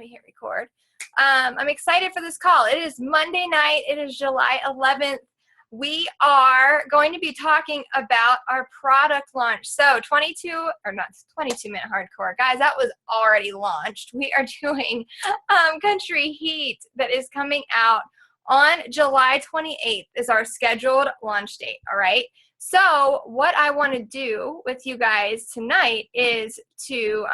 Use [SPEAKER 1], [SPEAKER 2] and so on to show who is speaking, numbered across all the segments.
[SPEAKER 1] me hit record. I'm excited for this call. It is Monday night. It is July 11th. We are going to be talking about our product launch. So 22-minute hardcore. Guys, that was already launched. We are doing Country Heat that is coming out on July 28th is our scheduled launch date, all right? So what I want to do with you guys tonight is to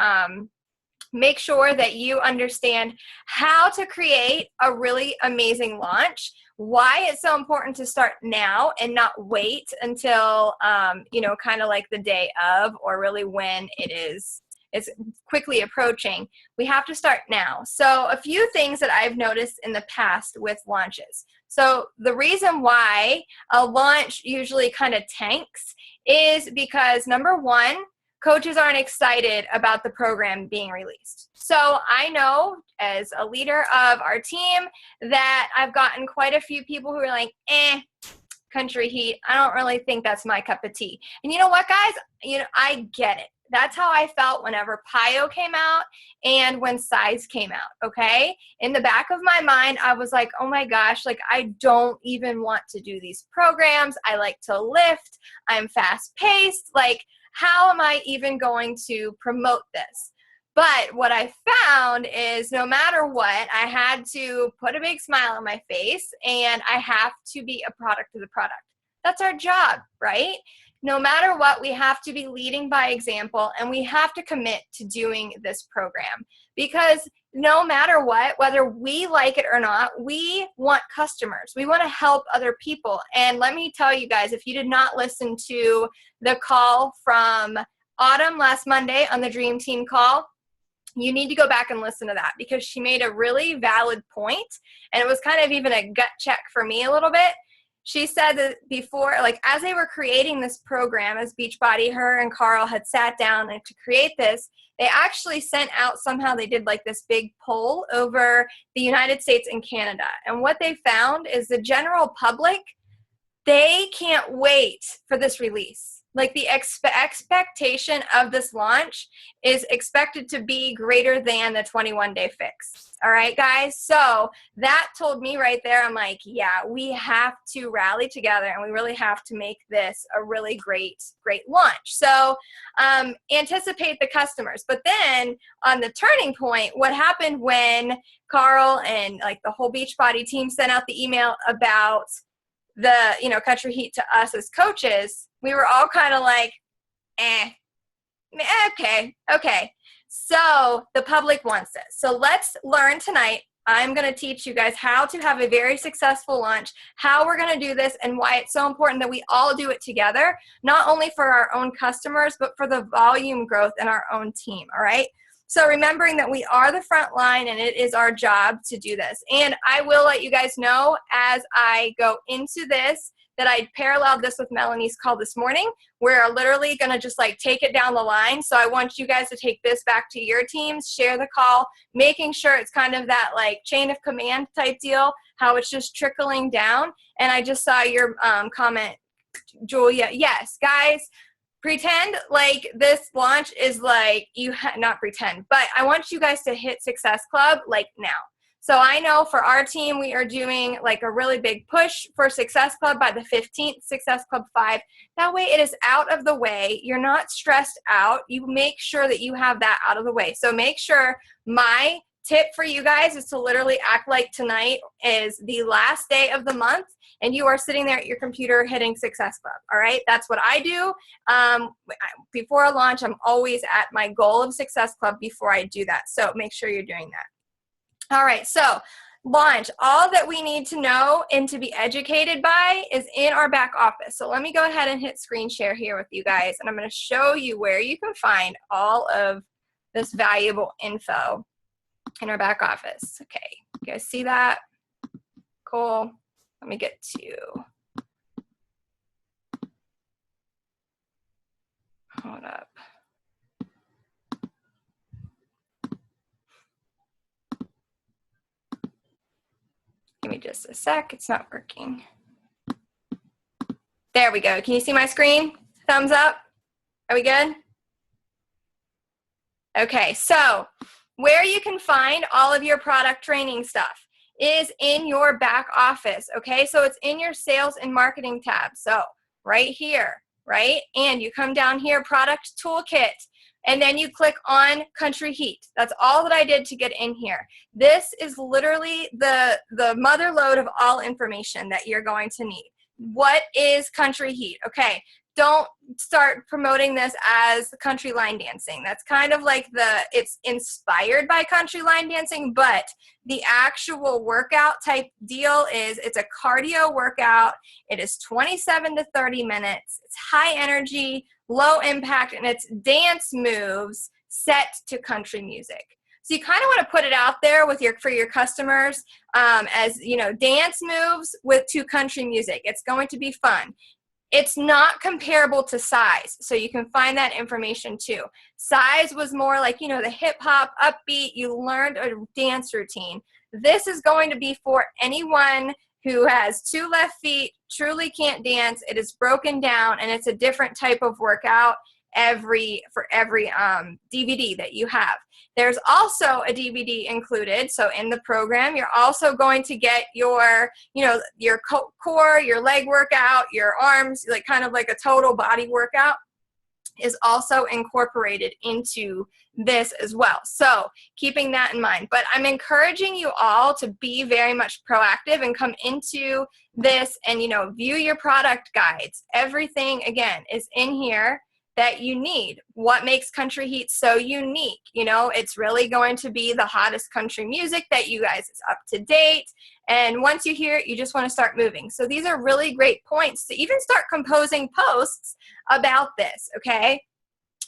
[SPEAKER 1] make sure that you understand how to create a really amazing launch, why it's so important to start now and not wait until, kind of like the day of or really when it's quickly approaching. We have to start now. So a few things that I've noticed in the past with launches. So the reason why a launch usually kind of tanks is because, number one, coaches aren't excited about the program being released. So I know as a leader of our team that I've gotten quite a few people who are like, Country Heat, I don't really think that's my cup of tea. And you know what, guys? I get it. That's how I felt whenever PiYo came out and when Size came out, okay? In the back of my mind, I was like, oh my gosh, like I don't even want to do these programs. I like to lift. I'm fast-paced. Like, how am I even going to promote this? But what I found is no matter what, I had to put a big smile on my face and I have to be a product of the product. That's our job, right? No matter what, we have to be leading by example and we have to commit to doing this program because no matter what, whether we like it or not, we want customers. We want to help other people. And let me tell you guys, if you did not listen to the call from Autumn last Monday on the Dream Team call, you need to go back and listen to that because she made a really valid point and it was kind of even a gut check for me a little bit. She said that before, like as they were creating this program, as Beachbody, her and Carl had sat down and to create this, they actually sent out, somehow they did like this big poll over the United States and Canada. And what they found is the general public, they can't wait for this release. Like the expectation of this launch is expected to be greater than the 21-day fix. All right, guys? So that told me right there, I'm like, yeah, we have to rally together and we really have to make this a really great launch. So anticipate the customers. But then on the turning point, what happened when Carl and like the whole Beachbody team sent out the email about the, Country Heat to us as coaches, we were all kind of like, okay. So the public wants this. So let's learn tonight. I'm going to teach you guys how to have a very successful launch, how we're going to do this, and why it's so important that we all do it together, not only for our own customers, but for the volume growth in our own team, all right? So remembering that we are the front line and it is our job to do this. And I will let you guys know as I go into this that I paralleled this with Melanie's call this morning. We're literally going to just like take it down the line. So I want you guys to take this back to your teams, share the call, making sure it's kind of that like chain of command type deal, how it's just trickling down. And I just saw your comment, Julia. Yes, guys. Pretend like this launch is like, not pretend, but I want you guys to hit Success Club like now. So I know for our team, we are doing like a really big push for Success Club by the 15th, Success Club 5. That way it is out of the way. You're not stressed out. You make sure that you have that out of the way. So make sure my tip for you guys is to literally act like tonight is the last day of the month and you are sitting there at your computer hitting Success Club, all right? That's what I do. Before a launch, I'm always at my goal of Success Club before I do that. So make sure you're doing that. All right, so launch. All that we need to know and to be educated by is in our back office. So let me go ahead and hit screen share here with you guys, and I'm going to show you where you can find all of this valuable info in our back office. Okay, you guys see that? Cool. Let me get to, hold up. Give me just a sec, it's not working. There we go. Can you see my screen? Thumbs up. Are we good? Okay, so Where you can find all of your product training stuff is in your back office, okay? So it's in your sales and marketing tab. So right here, right? And you come down here, product toolkit, and then you click on Country Heat. That's all that I did to get in here. This is literally the mother lode of all information that you're going to need. What is Country Heat? Okay, don't start promoting this as country line dancing. That's kind of like it's inspired by country line dancing, but the actual workout type deal is it's a cardio workout. It is 27 to 30 minutes. It's high energy, low impact, and it's dance moves set to country music. So you kind of want to put it out there with for your customers as, you know, dance moves to country music. It's going to be fun. It's not comparable to Size, so you can find that information too. Size was more like, you know, the hip hop, upbeat, you learned a dance routine. This is going to be for anyone who has 2 left feet, truly can't dance. It is broken down, and it's a different type of workout for every DVD that you have. There's also a DVD included. So in the program, you're also going to get your, you know, your core, your leg workout, your arms, like kind of like a total body workout is also incorporated into this as well. So keeping that in mind, but I'm encouraging you all to be very much proactive and come into this and, you know, view your product guides. Everything again is in here that you need. What makes Country Heat so unique? You know, it's really going to be the hottest country music that you guys is up to date. And once you hear it, you just want to start moving. So these are really great points to even start composing posts about this, okay?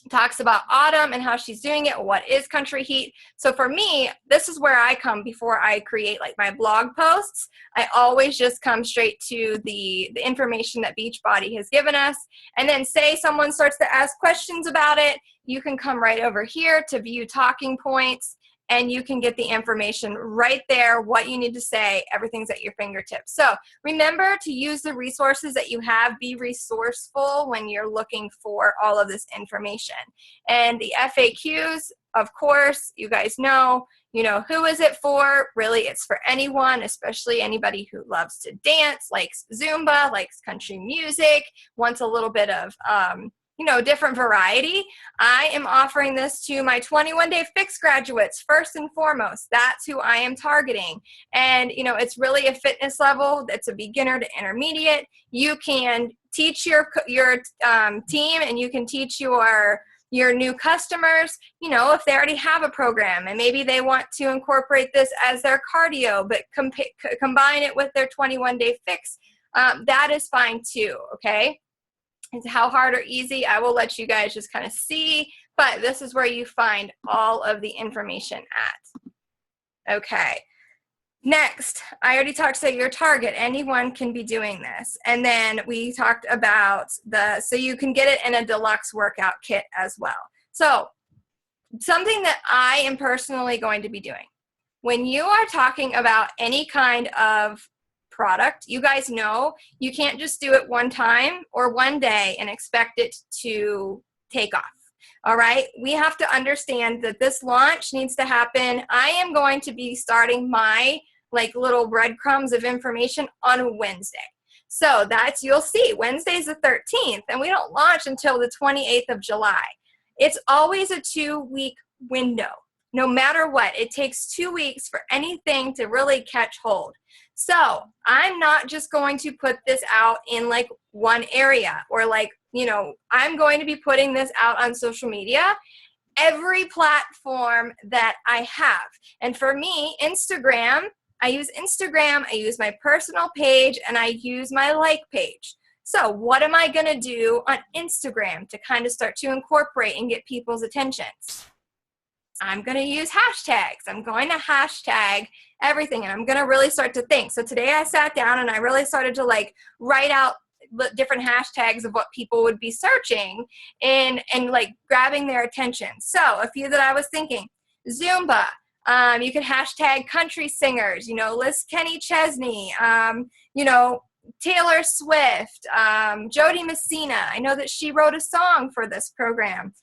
[SPEAKER 1] Talks about Autumn and how she's doing it. What is Country Heat? So for me, this is where I come before I create like my blog posts. I always just come straight to the information that Beachbody has given us. And then say someone starts to ask questions about it, you can come right over here to view talking points, and you can get the information right there, what you need to say, everything's at your fingertips. So remember to use the resources that you have. Be resourceful when you're looking for all of this information. And the FAQs, of course, you guys know, who is it for? Really, it's for anyone, especially anybody who loves to dance, likes Zumba, likes country music, wants a little bit of, different variety. I am offering this to my 21-day fix graduates first and foremost. That's who I am targeting. And, it's really a fitness level. It's a beginner to intermediate. You can teach your team, and you can teach your new customers, if they already have a program and maybe they want to incorporate this as their cardio, but combine it with their 21-day fix. That is fine too, okay? And how hard or easy, I will let you guys just kind of see, but this is where you find all of the information at. Okay. Next, I already talked about your target. Anyone can be doing this. And then we talked about so you can get it in a deluxe workout kit as well. So something that I am personally going to be doing. When you are talking about any kind of product, you guys know you can't just do it one time or one day and expect it to take off. All right, we have to understand that this launch needs to happen. I am going to be starting my little breadcrumbs of information on Wednesday. So you'll see, Wednesday's the 13th, and we don't launch until the 28th of July. It's always a 2-week window. No matter what, it takes 2 weeks for anything to really catch hold. So I'm not just going to put this out in one area or I'm going to be putting this out on social media, every platform that I have. And for me, Instagram, I use Instagram, I use my personal page, and I use my like page. So what am I going to do on Instagram to kind of start to incorporate and get people's attentions? I'm going to use hashtags. I'm going to hashtag everything, and I'm going to really start to think. So today I sat down and I really started to write out different hashtags of what people would be searching and grabbing their attention. So a few that I was thinking, Zumba. You could hashtag country singers, Liz Kenny Chesney, Taylor Swift, Jody Messina. I know that she wrote a song for this program.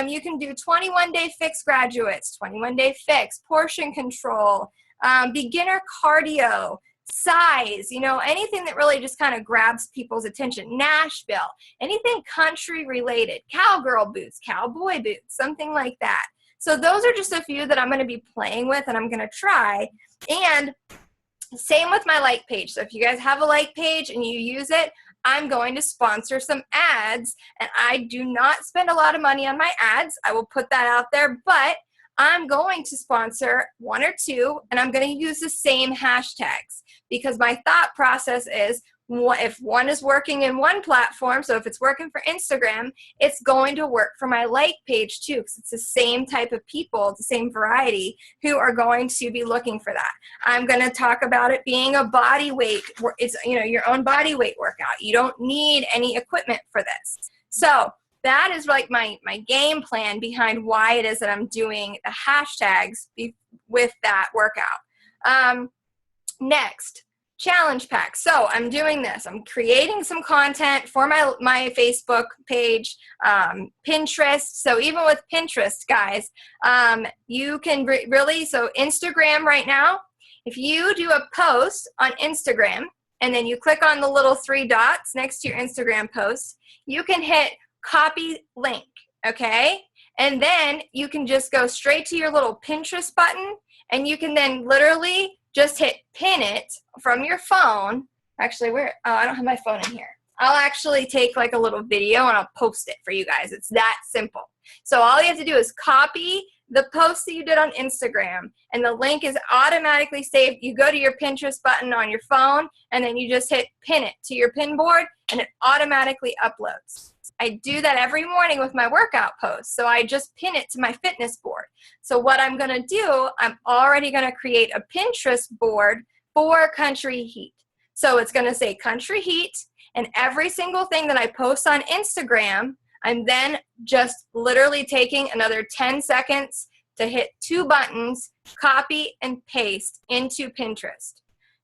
[SPEAKER 1] You can do 21-day fix graduates, 21-day fix, portion control, beginner cardio, size, you know, anything that really just kind of grabs people's attention. Nashville, anything country related, cowgirl boots, cowboy boots, something like that. So those are just a few that I'm going to be playing with and I'm going to try. And same with my like page. So if you guys have a like page and you use it, I'm going to sponsor some ads, and I do not spend a lot of money on my ads. I will put that out there, but I'm going to sponsor one or two, and I'm going to use the same hashtags because my thought process is if one is working in one platform, so if it's working for Instagram, it's going to work for my like page too, because it's the same type of people, the same variety who are going to be looking for that. I'm going to talk about it being a body weight. It's, you know, your own body weight workout. You don't need any equipment for this. So that is like my game plan behind why it is that I'm doing the hashtags with that workout. Next, challenge pack. So I'm doing this. I'm creating some content for my Facebook page, Pinterest. So even with Pinterest, guys, you can really, so Instagram right now, if you do a post on Instagram and then you click on the little 3 dots next to your Instagram post, you can hit copy link, okay? And then you can just go straight to your little Pinterest button and you can then literally just hit pin it from your phone. Actually, I don't have my phone in here. I'll actually take like a little video and I'll post it for you guys. It's that simple. So all you have to do is copy the post that you did on Instagram and the link is automatically saved. You go to your Pinterest button on your phone and then you just hit pin it to your pin board and it automatically uploads. I do that every morning with my workout posts. So I just pin it to my fitness board. So what I'm going to do, I'm already going to create a Pinterest board for Country Heat. So it's going to say Country Heat, and every single thing that I post on Instagram, I'm then just literally taking another 10 seconds to hit 2 buttons, copy and paste into Pinterest.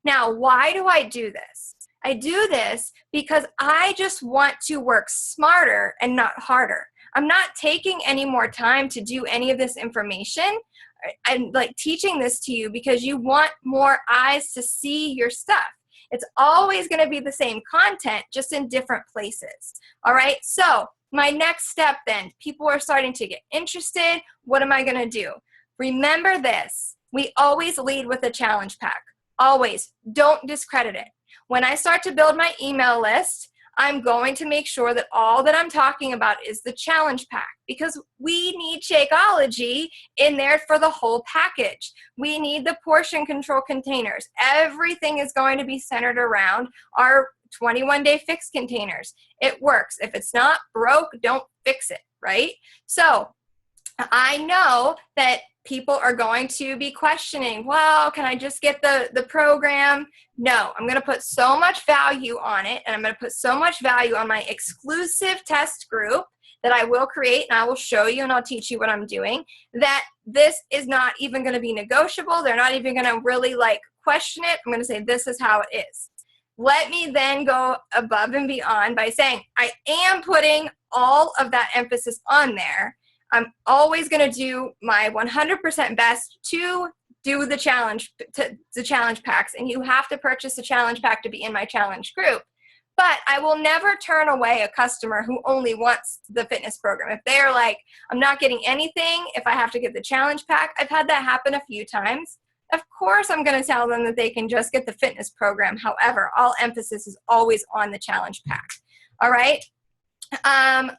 [SPEAKER 1] Now, why do I do this? I do this because I just want to work smarter and not harder. I'm not taking any more time to do any of this information. I'm like teaching this to you because you want more eyes to see your stuff. It's always going to be the same content, just in different places. All right. So my next step then, people are starting to get interested. What am I going to do? Remember this. We always lead with a challenge pack. Always. Don't discredit it. When I start to build my email list, I'm going to make sure that all that I'm talking about is the challenge pack because we need Shakeology in there for the whole package. We need the portion control containers. Everything is going to be centered around our 21-day fix containers. It works. If it's not broke, don't fix it, right? So I know that people are going to be questioning, well, can I just get the program? No, I'm going to put so much value on it, and I'm going to put so much value on my exclusive test group that I will create, and I will show you, and I'll teach you what I'm doing, that this is not even going to be negotiable. They're not even going to really like question it. I'm going to say this is how it is. Let me then go above and beyond by saying I am putting all of that emphasis on there. I'm always going to do my 100% best to do the challenge packs, and you have to purchase a challenge pack to be in my challenge group. But I will never turn away a customer who only wants the fitness program. If they're like, I'm not getting anything, if I have to get the challenge pack, I've had that happen a few times. Of course, I'm going to tell them that they can just get the fitness program. However, all emphasis is always on the challenge pack. All right.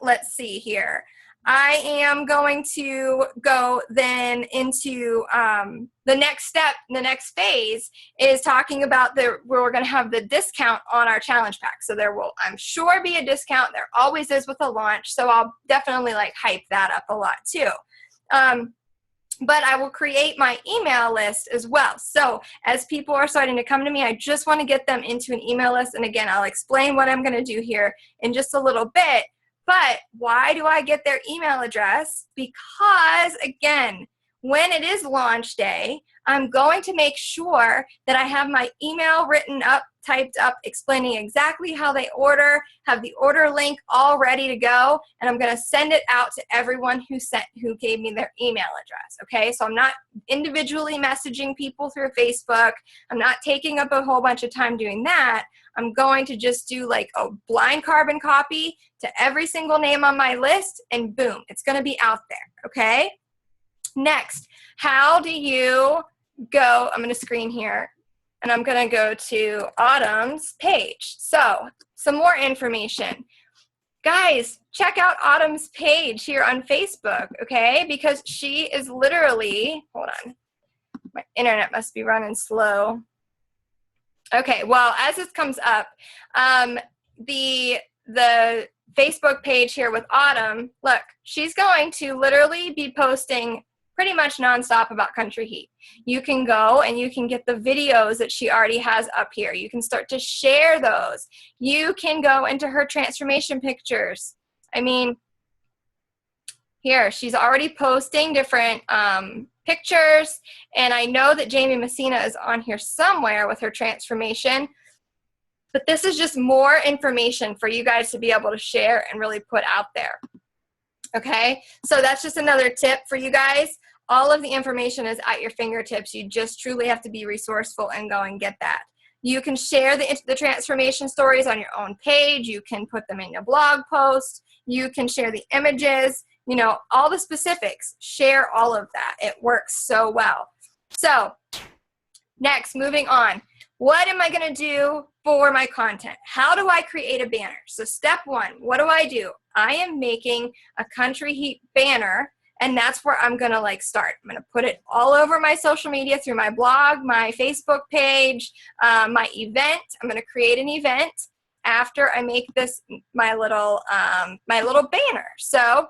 [SPEAKER 1] Let's see here. I am going to go then into the next step, the next phase is talking about we're going to have the discount on our challenge pack. So there will, I'm sure, be a discount. There always is with a launch. So I'll definitely like hype that up a lot too. But I will create my email list as well. So as people are starting to come to me, I just want to get them into an email list. And again, I'll explain what I'm going to do here in just a little bit. But why do I get their email address? Because, again, when it is launch day, I'm going to make sure that I have my email written up typed up explaining exactly how they order, have the order link all ready to go, and I'm gonna send it out to everyone who gave me their email address, okay? So I'm not individually messaging people through Facebook. I'm not taking up a whole bunch of time doing that. I'm going to just do like a blind carbon copy to every single name on my list, and boom, it's gonna be out there, okay? Next, how do you go? I'm gonna screen here, and I'm gonna go to Autumn's page. So, some more information. Guys, check out Autumn's page here on Facebook, okay? Because she is literally, hold on, my internet must be running slow. Okay, well, as this comes up, the Facebook page here with Autumn, look, she's going to literally be posting pretty much nonstop about Country Heat. You can go and you can get the videos that she already has up here. You can start to share those. You can go into her transformation pictures. I mean, here, she's already posting different pictures, and I know that Jamie Messina is on here somewhere with her transformation, but this is just more information for you guys to be able to share and really put out there. Okay, so that's just another tip for you guys. All of the information is at your fingertips. You just truly have to be resourceful and go and get that. You can share the transformation stories on your own page. You can put them in your blog post. You can share the images, you know, all the specifics. Share all of that. It works so well. So next, moving on. What am I going to do for my content? How do I create a banner? So step one, what do? I am making a Country Heat banner, and that's where I'm going to like start. I'm going to put it all over my social media through my blog, my Facebook page, my event. I'm going to create an event after I make this my little banner. So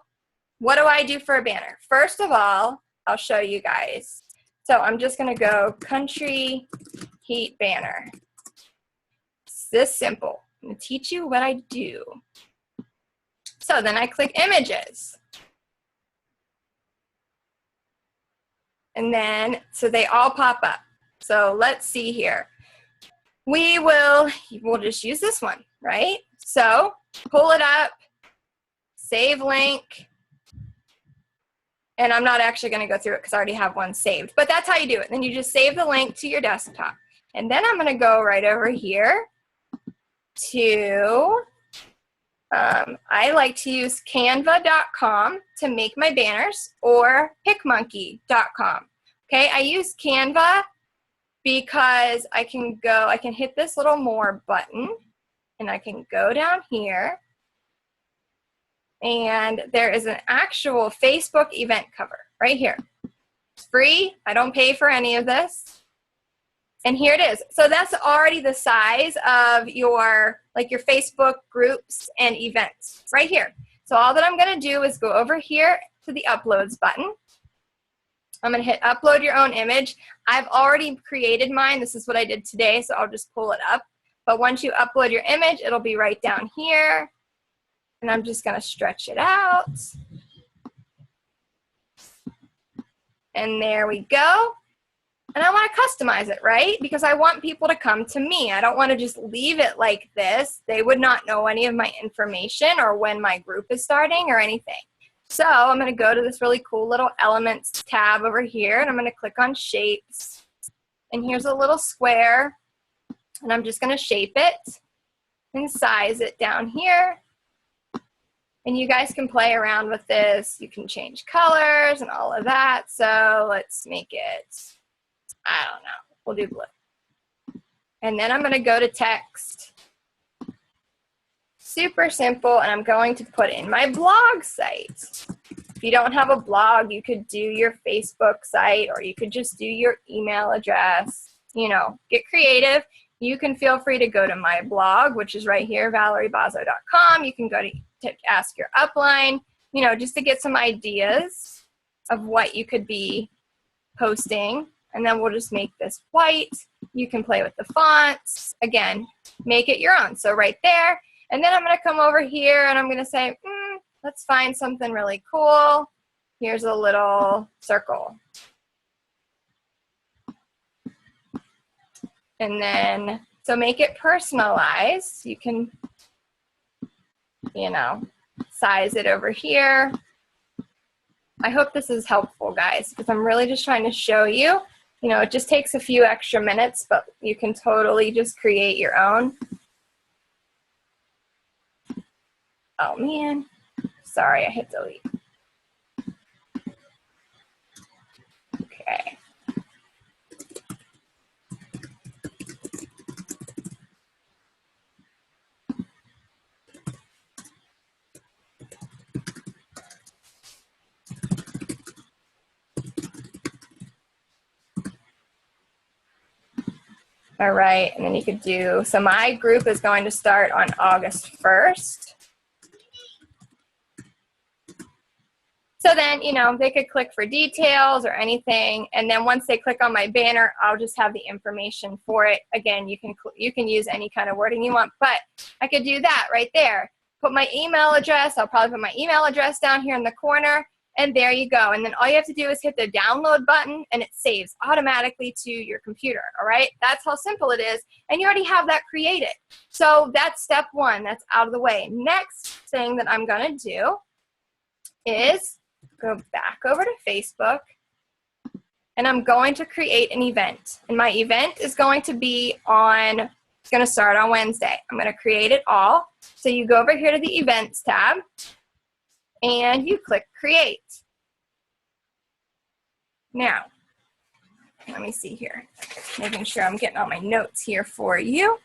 [SPEAKER 1] what do I do for a banner? First of all, I'll show you guys. So I'm just going to go Country Heat banner. It's this simple. I'm going to teach you what I do. So then I click images. And then, so they all pop up. So let's see here. We'll just use this one, right? So pull it up, save link. And I'm not actually going to go through it because I already have one saved. But that's how you do it. Then you just save the link to your desktop. And then I'm going to go right over here to, I like to use canva.com to make my banners, or picmonkey.com. Okay, I use Canva because I can hit this little more button, and I can go down here, and there is an actual Facebook event cover right here. It's free. I don't pay for any of this. And here it is. So that's already the size of your Facebook groups and events right here. So all that I'm going to do is go over here to the uploads button. I'm going to hit upload your own image. I've already created mine. This is what I did today, so I'll just pull it up. But once you upload your image, it'll be right down here. And I'm just going to stretch it out. And there we go. And I want to customize it, right? Because I want people to come to me. I don't want to just leave it like this. They would not know any of my information or when my group is starting or anything. So I'm going to go to this really cool little elements tab over here, and I'm going to click on shapes. And here's a little square, and I'm just going to shape it and size it down here. And you guys can play around with this. You can change colors and all of that. So let's make it, I don't know, we'll do blue. And then I'm going to go to text. Super simple, and I'm going to put in my blog site. If you don't have a blog, you could do your Facebook site, or you could just do your email address. You know, get creative. You can feel free to go to my blog, which is right here, valeriebazzo.com. You can go to Ask Your Upline, you know, just to get some ideas of what you could be posting. And then we'll just make this white. You can play with the fonts. Again, make it your own. So right there. And then I'm going to come over here and I'm going to say, let's find something really cool. Here's a little circle. And then So make it personalized. You can, you know, size it over here. I hope this is helpful, guys, because I'm really just trying to show you. You know, it just takes a few extra minutes, but you can totally just create your own. Oh, man. Sorry, I hit delete. Okay. All right, and then you could do, so my group is going to start on August 1st. So then, you know, they could click for details or anything, and then once they click on my banner, I'll just have the information for it. Again, you can use any kind of wording you want, but I could do that right there. Put my email address. I'll probably put my email address down here in the corner, and there you go. And then all you have to do is hit the download button, and it saves automatically to your computer, all right? That's how simple it is, and you already have that created. So that's step one. That's out of the way. Next thing that I'm going to do is go back over to Facebook, and I'm going to create an event. And my event is going to be on, it's going to start on Wednesday. I'm going to create it all. So you go over here to the Events tab, and you click Create. Now, let me see here. Making sure I'm getting all my notes here for you.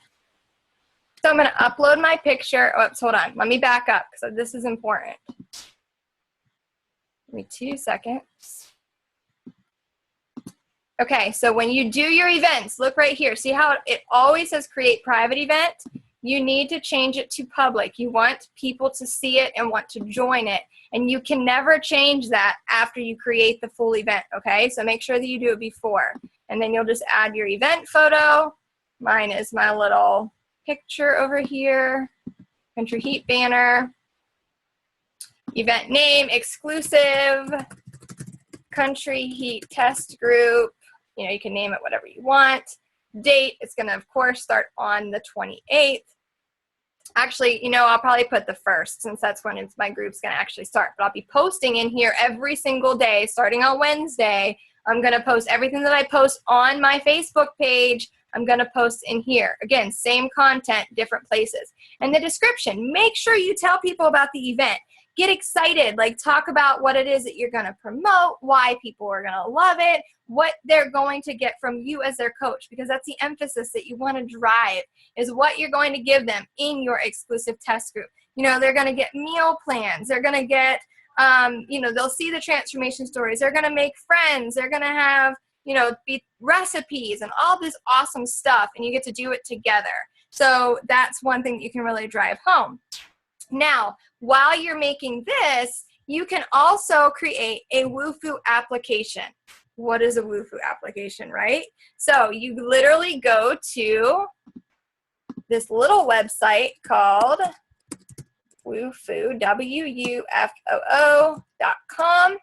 [SPEAKER 1] So I'm going to upload my picture. Oops, hold on. Let me back up because this is important. Give me 2 seconds. Okay, so when you do your events, look right here. See how it always says create private event? You need to change it to public. You want people to see it and want to join it. And you can never change that after you create the full event, okay? So make sure that you do it before. And then you'll just add your event photo. Mine is my little picture over here. Country Heat banner. Event name, exclusive, Country Heat test group. You know, you can name it whatever you want. Date, it's going to, of course, start on the 28th. Actually, you know, I'll probably put the 1st since that's when my group's going to actually start. But I'll be posting in here every single day starting on Wednesday. I'm going to post everything that I post on my Facebook page. I'm going to post in here. Again, same content, different places. And the description, make sure you tell people about the event. Get excited, like talk about what it is that you're going to promote, why people are going to love it, what they're going to get from you as their coach, because that's the emphasis that you want to drive, is what you're going to give them in your exclusive test group. You know, they're going to get meal plans. They're going to get, you know, they'll see the transformation stories. They're going to make friends. They're going to have, you know, be recipes and all this awesome stuff, and you get to do it together. So that's one thing that you can really drive home. Now, while you're making this, you can also create a Wufoo application. What is a Wufoo application, right? So you literally go to this little website called Wufoo, WUFOO.com,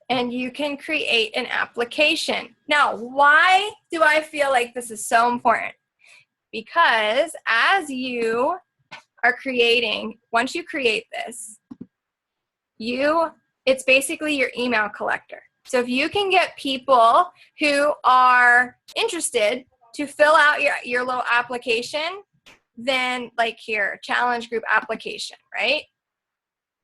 [SPEAKER 1] and you can create an application. Now, why do I feel like this is so important? Because as you are creating, once you create this, it's basically your email collector. So if you can get people who are interested to fill out your little application, then like here, challenge group application, right?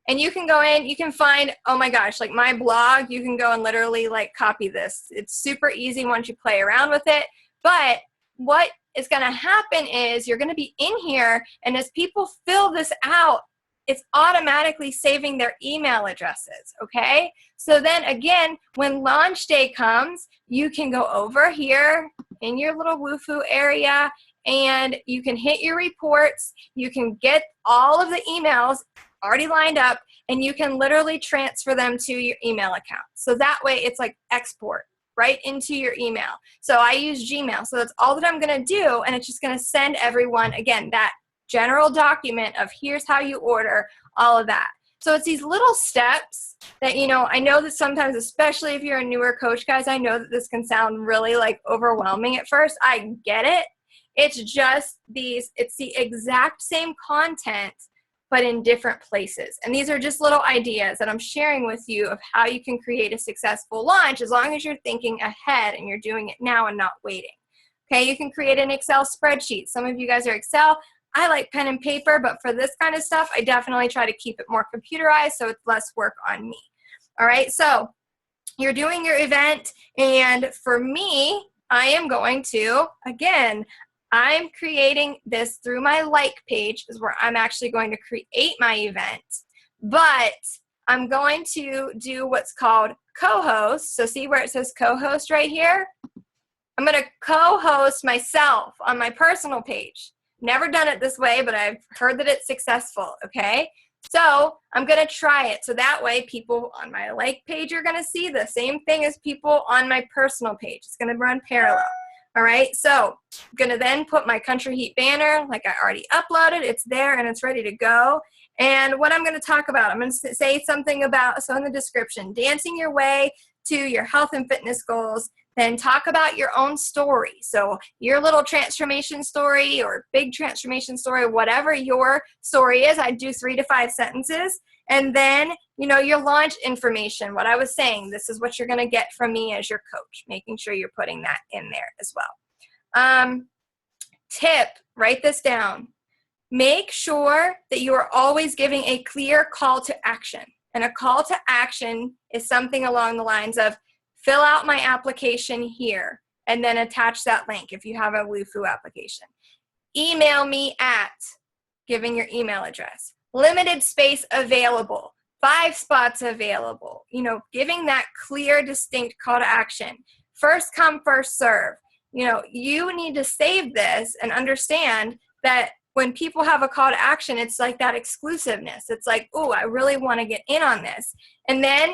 [SPEAKER 1] And you can go in, you can find, oh my gosh, like my blog, you can go and literally like copy this. It's super easy once you play around with it. But what is going to happen is you're going to be in here, and as people fill this out, it's automatically saving their email addresses, okay? So then again, when launch day comes, you can go over here in your little Wufoo area, and you can hit your reports. You can get all of the emails already lined up, and you can literally transfer them to your email account. So that way it's like export right into your email. So I use Gmail. So that's all that I'm going to do, and it's just going to send everyone, again, that general document of here's how you order, all of that. So it's these little steps that, you know, I know that sometimes, especially if you're a newer coach, guys, I know that this can sound really like overwhelming at first. I get it. It's just it's the exact same content, but in different places. And these are just little ideas that I'm sharing with you of how you can create a successful launch as long as you're thinking ahead and you're doing it now and not waiting. Okay, you can create an Excel spreadsheet. Some of you guys are Excel. I like pen and paper, but for this kind of stuff, I definitely try to keep it more computerized so it's less work on me. All right, so you're doing your event, and for me, I am going to, again, I'm creating this through my like page is where I'm actually going to create my event, but I'm going to do what's called co-host. So see where it says co-host right here? I'm going to co-host myself on my personal page. Never done it this way, but I've heard that it's successful, okay? So I'm going to try it. So that way people on my like page are going to see the same thing as people on my personal page. It's going to run parallel. All right, so I'm going to then put my Country Heat banner like I already uploaded. It's there and it's ready to go. And what I'm going to talk about, I'm going to say something about, so in the description, dancing your way to your health and fitness goals. Then talk about your own story. So your little transformation story or big transformation story, whatever your story is, I'd do 3 to 5 sentences. And then, you know, your launch information, what I was saying, this is what you're going to get from me as your coach, making sure you're putting that in there as well. Tip, write this down. Make sure that you are always giving a clear call to action. And a call to action is something along the lines of, fill out my application here, and then attach that link if you have a Wufoo application. Email me at, giving your email address. Limited space available, 5 spots available. You know, giving that clear, distinct call to action. First come, first serve. You know, you need to save this and understand that when people have a call to action, it's like that exclusiveness. It's like, oh, I really want to get in on this. And then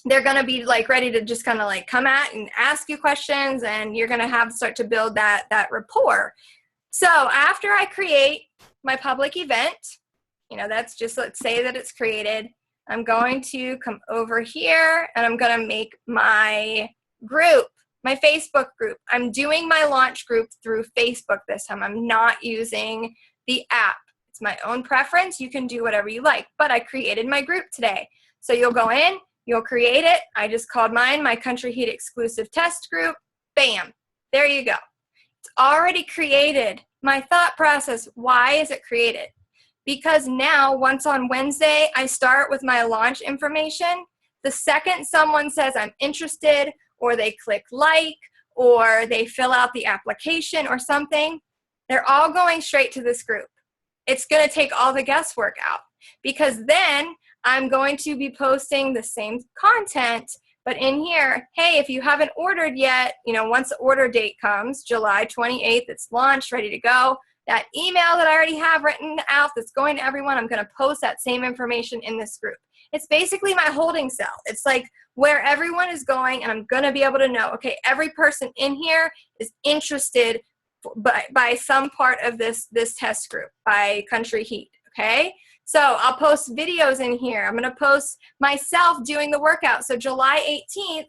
[SPEAKER 1] they're going to be like ready to just kind of like come at and ask you questions, and you're going to start to build that rapport. So after I create my public event, you know, that's just, let's say that it's created. I'm going to come over here and I'm going to make my group, my Facebook group. I'm doing my launch group through Facebook this time. I'm not using the app. It's my own preference. You can do whatever you like, but I created my group today. So you'll go in, you'll create it. I just called mine my Country Heat exclusive test group. Bam, there you go. It's already created. My thought process, why is it created? Because now, once on Wednesday, I start with my launch information. The second someone says I'm interested, or they click like, or they fill out the application or something, they're all going straight to this group. It's going to take all the guesswork out, because then I'm going to be posting the same content, but in here, hey, if you haven't ordered yet, you know, once the order date comes, July 28th, it's launched, ready to go. That email that I already have written out that's going to everyone, I'm going to post that same information in this group. It's basically my holding cell. It's like where everyone is going, and I'm going to be able to know, okay, every person in here is interested by some part of this test group, by Country Heat, okay? So I'll post videos in here. I'm going to post myself doing the workout. So July 18th,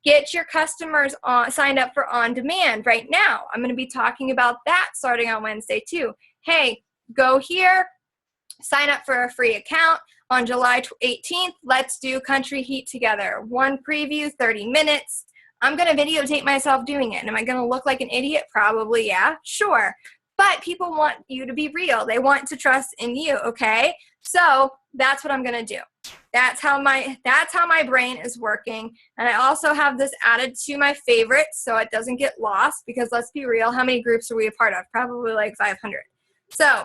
[SPEAKER 1] get your customers signed up for On Demand right now. I'm going to be talking about that starting on Wednesday too. Hey, go here, sign up for a free account. On July 18th, let's do Country Heat together. One preview, 30 minutes. I'm going to videotape myself doing it. And am I going to look like an idiot? Probably, yeah, sure. But people want you to be real. They want to trust in you, okay? So that's what I'm going to do. That's how my brain is working. And I also have this added to my favorites so it doesn't get lost, because let's be real, how many groups are we a part of? Probably like 500. So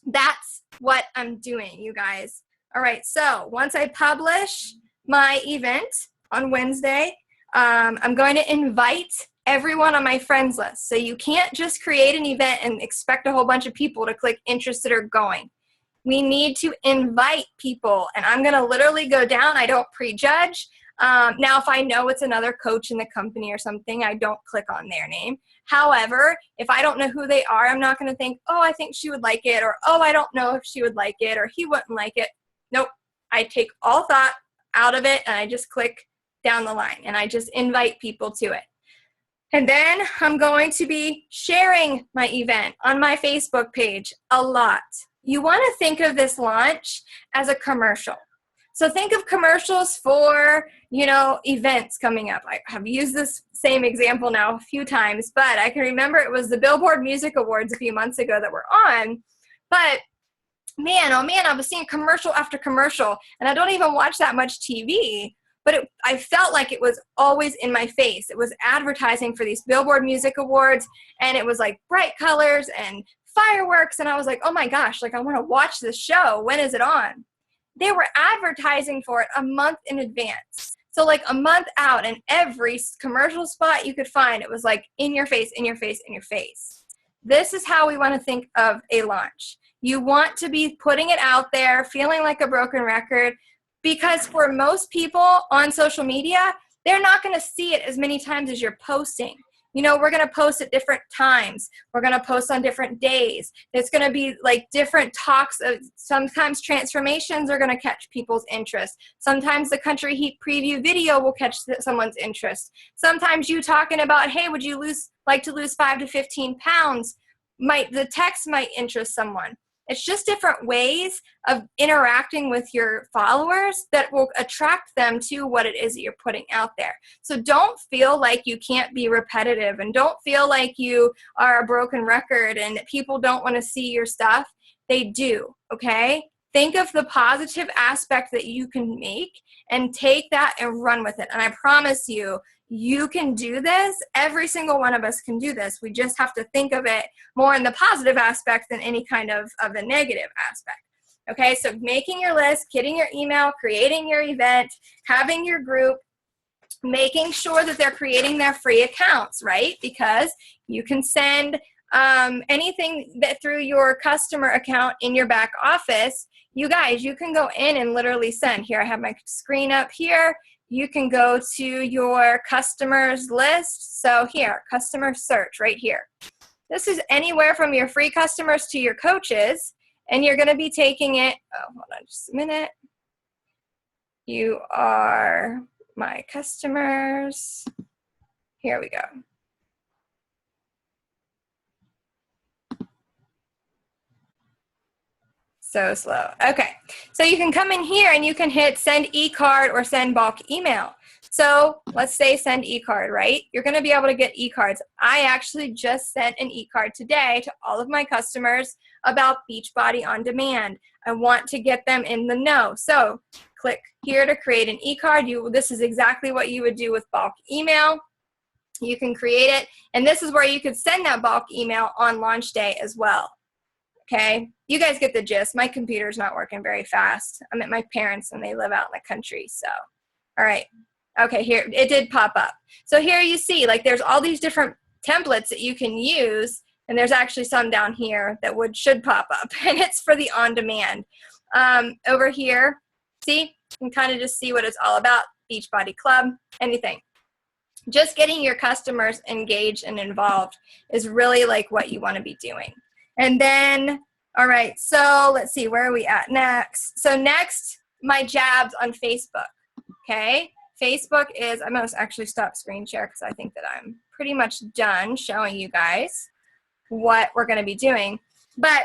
[SPEAKER 1] that's what I'm doing, you guys. All right, so once I publish my event on Wednesday, I'm going to invite everyone on my friends list. So you can't just create an event and expect a whole bunch of people to click interested or going. We need to invite people, and I'm going to literally go down. I don't prejudge. Now, if I know it's another coach in the company or something, I don't click on their name. However, if I don't know who they are, I'm not going to think, oh, I think she would like it, or oh, I don't know if she would like it, or he wouldn't like it. Nope. I take all thought out of it and I just click down the line and I just invite people to it. And then I'm going to be sharing my event on my Facebook page a lot. You want to think of this launch as a commercial. So think of commercials for, events coming up. I have used this same example now a few times, but I can remember it was the Billboard Music Awards a few months ago that were on. But man, oh man, I was seeing commercial after commercial, and I don't even watch that much TV, but I felt like it was always in my face. It was advertising for these Billboard Music Awards, and it was like bright colors and fireworks, and I was like, oh my gosh, like I want to watch this show. When is it on? They were advertising for it a month in advance. So like a month out, and every commercial spot you could find, it was like in your face, in your face, in your face. This is how we want to think of a launch. You want to be putting it out there, feeling like a broken record, because for most people on social media, they're not going to see it as many times as you're posting. We're going to post at different times. We're going to post on different days. It's going to be like different talks. Sometimes transformations are going to catch people's interest. Sometimes the Country Heat preview video will catch someone's interest. Sometimes you talking about, hey, would you like to lose 5 to 15 pounds? The text might interest someone. It's just different ways of interacting with your followers that will attract them to what it is that you're putting out there. So don't feel like you can't be repetitive, and don't feel like you are a broken record and that people don't want to see your stuff. They do, okay? Think of the positive aspect that you can make and take that and run with it. And I promise you, you can do this. Every single one of us can do this. We just have to think of it more in the positive aspect than any kind of a negative aspect. Okay, so making your list, getting your email, creating your event, having your group, making sure that they're creating their free accounts, right? Because you can send anything that through your customer account in your back office. You guys, you can go in and literally send. Here, I have my screen up here. You can go to your customers list. So here, customer search right here. This is anywhere from your free customers to your coaches, and you're going to be taking it. Oh, hold on just a minute. You are my customers. Here we go. So slow. Okay, so you can come in here and you can hit send e-card or send bulk email. So let's say send e-card, right? You're going to be able to get e-cards. I actually just sent an e-card today to all of my customers about Beachbody On Demand. I want to get them in the know. So click here to create an e-card. This is exactly what you would do with bulk email. You can create it, and this is where you could send that bulk email on launch day as well. Okay, you guys get the gist. My computer's not working very fast. I'm at my parents' and they live out in the country. So, all right. Okay, here, it did pop up. So here you see, like there's all these different templates that you can use, and there's actually some down here that should pop up, and it's for the on-demand. Over here, see, you can kind of just see what it's all about. Beachbody Club, anything. Just getting your customers engaged and involved is really like what you want to be doing. And then, all right, so let's see, where are we at next? So next, my jabs on Facebook, okay? Facebook is, I'm going to actually stop screen share because I think that I'm pretty much done showing you guys what we're going to be doing. But,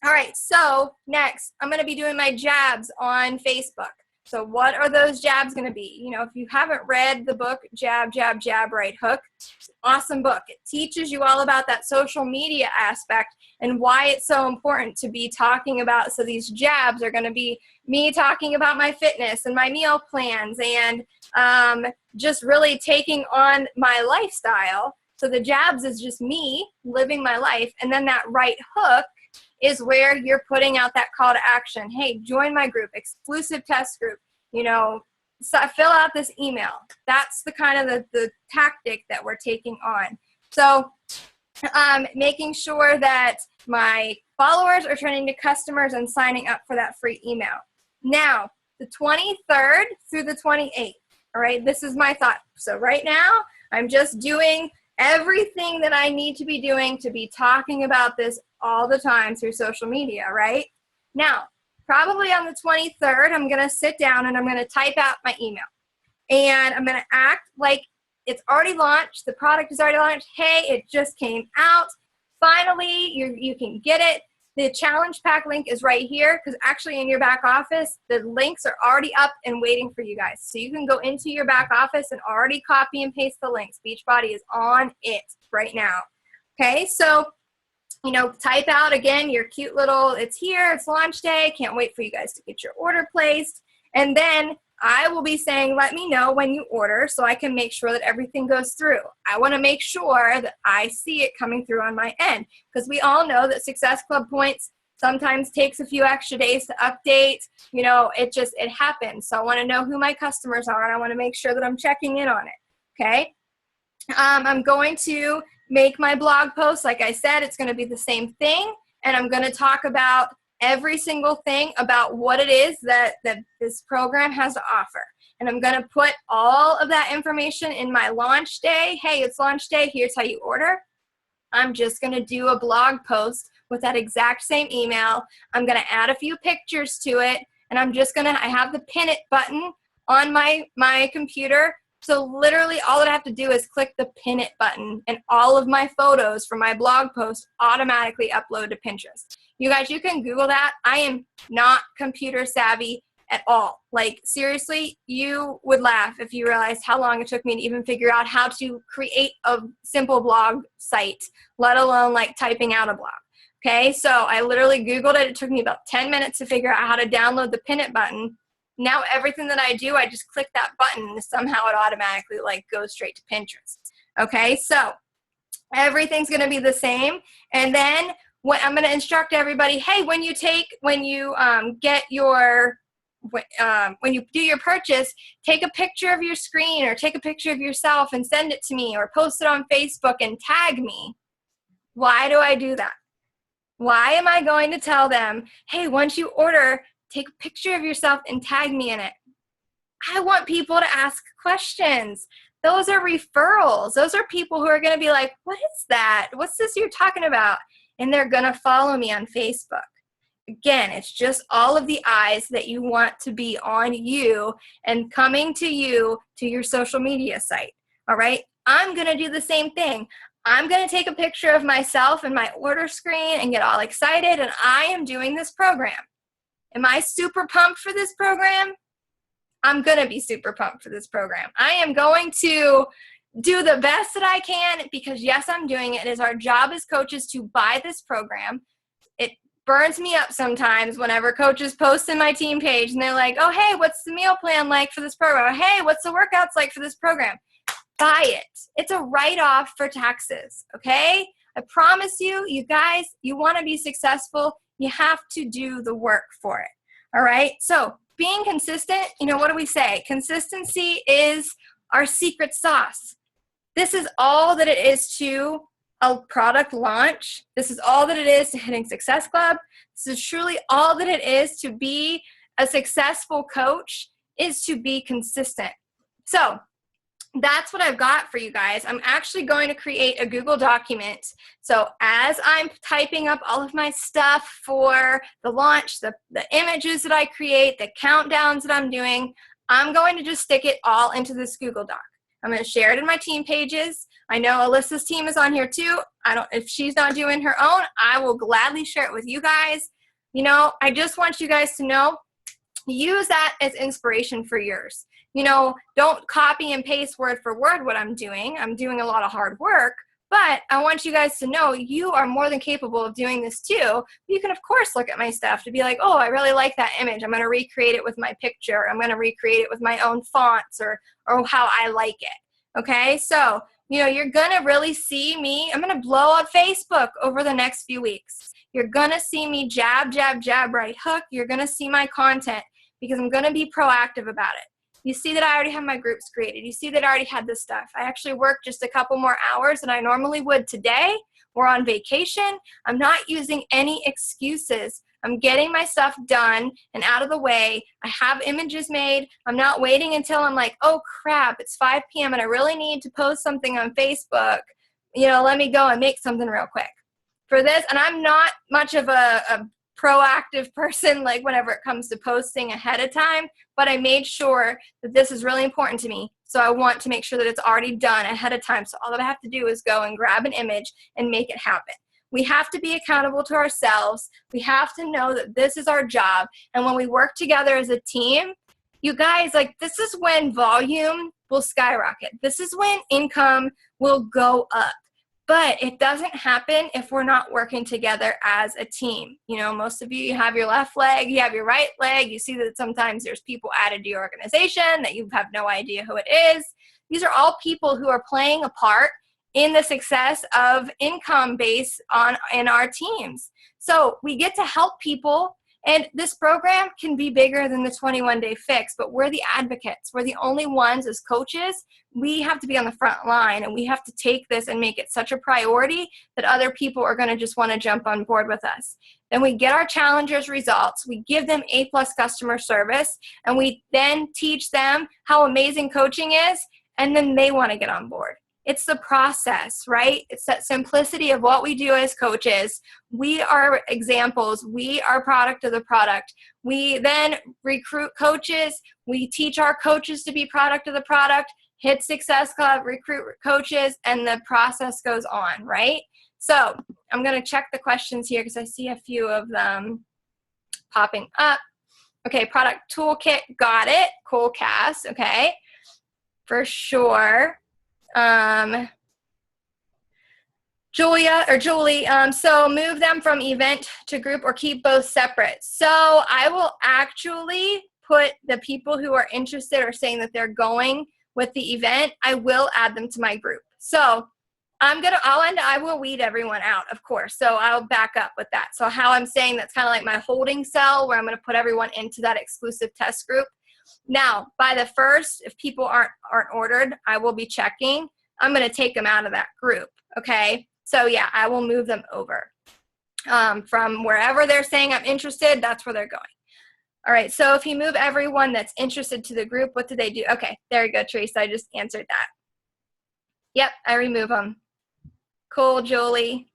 [SPEAKER 1] all right, so next, I'm going to be doing my jabs on Facebook. So what are those jabs going to be? You know, if you haven't read the book, Jab, Jab, Jab, Right Hook, it's an awesome book. It teaches you all about that social media aspect and why it's so important to be talking about. So these jabs are going to be me talking about my fitness and my meal plans and just really taking on my lifestyle. So the jabs is just me living my life. And then that right hook is where you're putting out that call to action. Hey, join my group, exclusive test group, you know, so fill out this email. That's the kind of the tactic that we're taking on. So making sure that my followers are turning to customers and signing up for that free email. Now, the 23rd through the 28th, all right, this is my thought. So right now, I'm just doing everything that I need to be doing to be talking about this all the time through social media, right? Now, probably on the 23rd, I'm going to sit down and I'm going to type out my email. And I'm going to act like it's already launched. The product is already launched. Hey, it just came out. Finally, you can get it. The challenge pack link is right here because actually in your back office, the links are already up and waiting for you guys. So you can go into your back office and already copy and paste the links. Beachbody is on it right now. Okay, so, you know, type out again your cute little, it's here, it's launch day. Can't wait for you guys to get your order placed. And then I will be saying, let me know when you order so I can make sure that everything goes through. I want to make sure that I see it coming through on my end because we all know that Success Club points sometimes takes a few extra days to update. You know, it happens. So I want to know who my customers are and I want to make sure that I'm checking in on it. Okay. I'm going to make my blog post. Like I said, it's going to be the same thing. And I'm going to talk about every single thing about what it is that this program has to offer. And I'm going to put all of that information in my launch day. Hey, it's launch day. Here's how you order. I'm just going to do a blog post with that exact same email. I'm going to add a few pictures to it. And I have the pin it button on my computer. So literally all that I have to do is click the pin it button and all of my photos from my blog post automatically upload to Pinterest. You guys, you can Google that. I am not computer savvy at all. Like seriously, you would laugh if you realized how long it took me to even figure out how to create a simple blog site, let alone like typing out a blog. Okay, so I literally Googled it. It took me about 10 minutes to figure out how to download the pin it button. Now everything that I do, I just click that button and somehow it automatically like goes straight to Pinterest. Okay, so everything's gonna be the same. And then what I'm gonna instruct everybody, hey, when you do your purchase, take a picture of your screen or take a picture of yourself and send it to me or post it on Facebook and tag me. Why do I do that? Why am I going to tell them, hey, once you order, take a picture of yourself and tag me in it? I want people to ask questions. Those are referrals. Those are people who are going to be like, what is that? What's this you're talking about? And they're going to follow me on Facebook. Again, it's just all of the eyes that you want to be on you and coming to you to your social media site. All right? I'm going to do the same thing. I'm going to take a picture of myself and my order screen and get all excited, and I am doing this program. Am I super pumped for this program? I'm going to be super pumped for this program. I am going to do the best that I can because, yes, I'm doing it. It is our job as coaches to buy this program. It burns me up sometimes whenever coaches post in my team page and they're like, oh, hey, what's the meal plan like for this program? Or, hey, what's the workouts like for this program? Buy it. It's a write-off for taxes, okay? I promise you, you guys, you want to be successful, you have to do the work for it, all right? So being consistent, you know, what do we say? Consistency is our secret sauce. This is all that it is to a product launch. This is all that it is to hitting Success Club. This is truly all that it is to be a successful coach, is to be consistent. So that's what I've got for you guys. I'm actually going to create a Google document. So as I'm typing up all of my stuff for the launch, the images that I create, the countdowns that I'm doing, I'm going to just stick it all into this Google Doc. I'm going to share it in my team pages. I know Alyssa's team is on here too. If she's not doing her own, I will gladly share it with you guys. You know, I just want you guys to know, use that as inspiration for yours. You know, don't copy and paste word for word what I'm doing. I'm doing a lot of hard work, but I want you guys to know you are more than capable of doing this too. You can, of course, look at my stuff to be like, oh, I really like that image. I'm going to recreate it with my picture. I'm going to recreate it with my own fonts or how I like it. Okay, so, you know, you're going to really see me. I'm going to blow up Facebook over the next few weeks. You're going to see me jab, jab, jab, right hook. You're going to see my content because I'm going to be proactive about it. You see that I already have my groups created. You see that I already had this stuff. I actually worked just a couple more hours than I normally would today. We're on vacation. I'm not using any excuses. I'm getting my stuff done and out of the way. I have images made. I'm not waiting until I'm like, oh crap, it's 5 p.m. and I really need to post something on Facebook. You know, let me go and make something real quick. For this, and I'm not much of a proactive person, like whenever it comes to posting ahead of time, but I made sure that this is really important to me. So I want to make sure that it's already done ahead of time. So all that I have to do is go and grab an image and make it happen. We have to be accountable to ourselves. We have to know that this is our job. And when we work together as a team, you guys, like, this is when volume will skyrocket. This is when income will go up. But it doesn't happen if we're not working together as a team. You know, most of you have your left leg, you have your right leg. You see that sometimes there's people added to your organization that you have no idea who it is. These are all people who are playing a part in the success of income base in our teams. So we get to help people, and this program can be bigger than the 21-day fix, but we're the advocates. We're the only ones as coaches. We have to be on the front line, and we have to take this and make it such a priority that other people are going to just want to jump on board with us. Then we get our challengers results. We give them A+ customer service, and we then teach them how amazing coaching is, and then they want to get on board. It's the process, right? It's that simplicity of what we do as coaches. We are examples. We are product of the product. We then recruit coaches. We teach our coaches to be product of the product, hit Success Club, recruit coaches, and the process goes on, right? So I'm going to check the questions here because I see a few of them popping up. Okay, product toolkit, got it. Cool, Cass, okay. For sure. Julie, so move them from event to group or keep both separate. So I will actually put the people who are interested or saying that they're going with the event, I will add them to my group. So I will weed everyone out, of course. So I'll back up with that. So how I'm saying that's kind of like my holding cell where I'm going to put everyone into that exclusive test group. Now, by the first, if people aren't ordered, I will be checking. I'm going to take them out of that group, okay? So, yeah, I will move them over. From wherever they're saying I'm interested, that's where they're going. All right, so if you move everyone that's interested to the group, what do they do? Okay, there you go, Teresa. I just answered that. Yep, I remove them. Cool, Julie.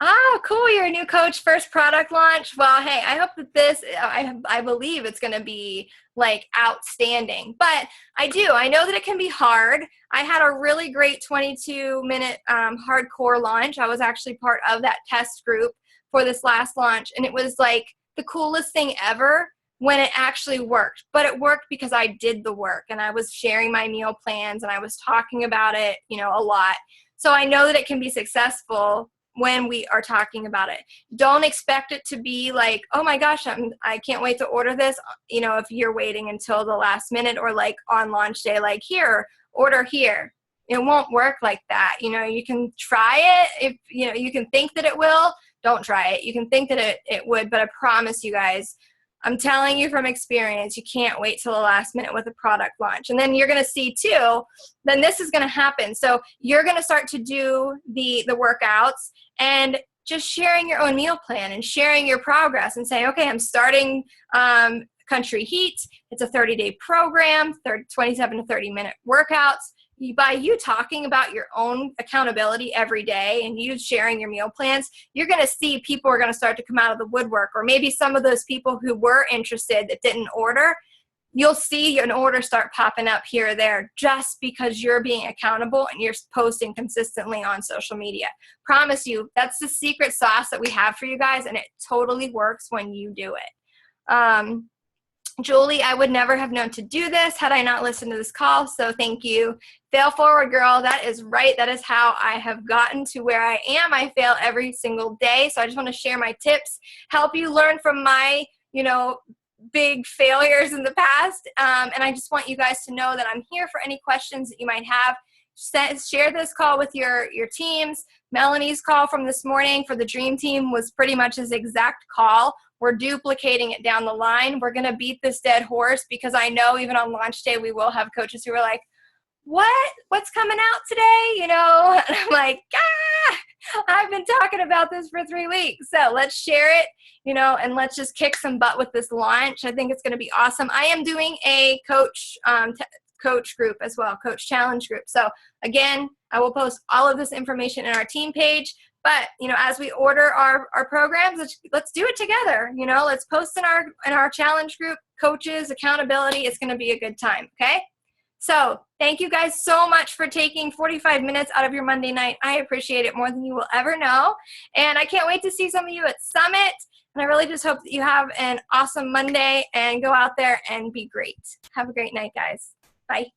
[SPEAKER 1] Oh, cool. You're a new coach, first product launch. Well, hey, I hope that this, I believe it's going to be like outstanding, but I know that it can be hard. I had a really great 22-minute hardcore launch. I was actually part of that test group for this last launch, and it was like the coolest thing ever when it actually worked. But it worked because I did the work, and I was sharing my meal plans, and I was talking about it, you know, a lot. So I know that it can be successful when we are talking about it. Don't expect it to be like, oh my gosh, I can't wait to order this. You know, if you're waiting until the last minute or like on launch day, like here, order here. It won't work like that. You know, you can try it. If, you know, you can think that it will, don't try it. You can think that it would, but I promise you guys, I'm telling you from experience, you can't wait till the last minute with a product launch. And then you're going to see too, then this is going to happen. So you're going to start to do the workouts and just sharing your own meal plan and sharing your progress and say, okay, I'm starting Country Heat. It's a 30-day program, 27 to 30-minute workouts. By you talking about your own accountability every day and you sharing your meal plans, you're going to see people are going to start to come out of the woodwork, or maybe some of those people who were interested that didn't order, you'll see an order start popping up here or there just because you're being accountable and you're posting consistently on social media. Promise you, that's the secret sauce that we have for you guys, and it totally works when you do it. Julie, I would never have known to do this had I not listened to this call, so thank you. Fail forward, girl. That is right. That is how I have gotten to where I am. I fail every single day, so I just want to share my tips, help you learn from my, you know, big failures in the past, and I just want you guys to know that I'm here for any questions that you might have. Share this call with your teams. Melanie's call from this morning for the Dream Team was pretty much his exact call. We're duplicating it down the line. We're going to beat this dead horse because I know even on launch day, we will have coaches who are like, what's coming out today? You know, and I'm like, I've been talking about this for 3 weeks. So let's share it, you know, and let's just kick some butt with this launch. I think it's going to be awesome. I am doing a coach group as well, coach challenge group. So again, I will post all of this information in our team page, But, you know, as we order our programs, let's do it together. You know, let's post in our challenge group, coaches, accountability. It's going to be a good time. Okay. So thank you guys so much for taking 45 minutes out of your Monday night. I appreciate it more than you will ever know. And I can't wait to see some of you at Summit. And I really just hope that you have an awesome Monday and go out there and be great. Have a great night, guys. Bye.